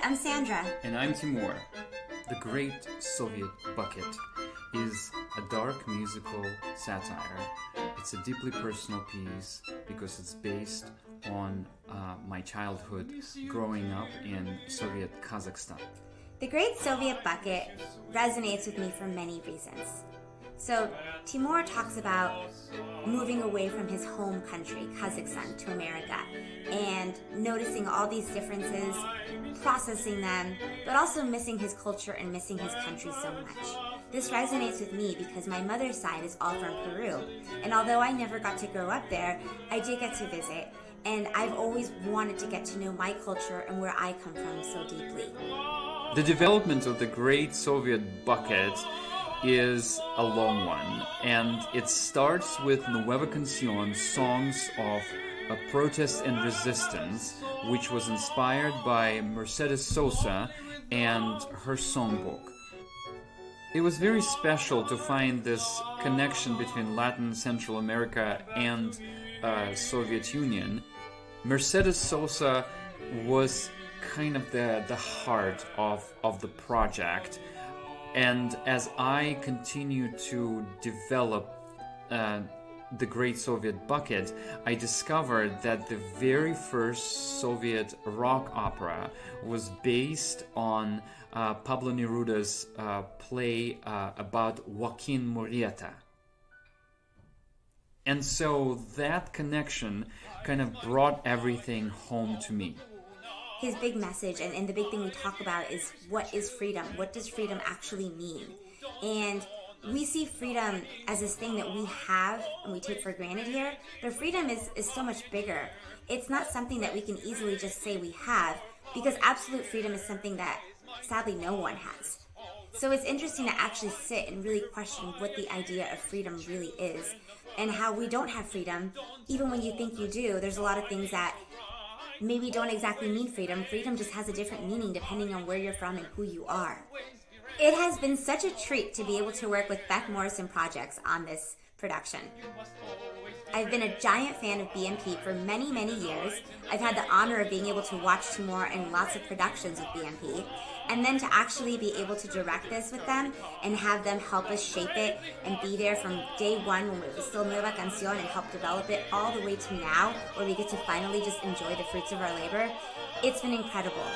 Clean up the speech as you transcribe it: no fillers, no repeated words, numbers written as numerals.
I'm Sandra. And I'm Timur. The Great Soviet Bucket is a dark musical satire. It's a deeply personal piece because it's based on my childhood growing up in Soviet Kazakhstan. The Great Soviet Bucket resonates with me for many reasons. So, Timur talks about moving away from his home country, Kazakhstan, to America, and noticing all these differences, processing them, but also missing his culture and missing his country so much. This resonates with me because my mother's side is all from Peru, and although I never got to grow up there, I did get to visit, and I've always wanted to get to know my culture and where I come from so deeply. The development of the Great Soviet Bucket is a long one, and it starts with Nueva Canción, songs of protest and resistance, which was inspired by Mercedes Sosa and her songbook. It was very special to find this connection between Latin, Central America, and Soviet Union. Mercedes Sosa was kind of the heart of the project. And as I continued to develop the Great Soviet Bucket, I discovered that the very first Soviet rock opera was based on Pablo Neruda's play about Joaquin Murrieta. And so that connection kind of brought everything home to me. His big message and the big thing we talk about is, what is freedom? What does freedom actually mean? And we see freedom as this thing that we have and we take for granted here, but freedom is so much bigger. It's not something that we can easily just say we have, because absolute freedom is something that sadly no one has. So it's interesting to actually sit and really question what the idea of freedom really is, and how we don't have freedom. Even when you think you do, there's a lot of things that maybe don't exactly mean freedom. Freedom just has a different meaning depending on where you're from and who you are. It has been such a treat to be able to work with Beth Morrison projects on this production. I've been a giant fan of BMP for many, many years. I've had the honor of being able to watch Timur in lots of productions with BMP, and then to actually be able to direct this with them and have them help us shape it and be there from day one when it was still Nueva Canción and help develop it all the way to now, where we get to finally just enjoy the fruits of our labor. It's been incredible.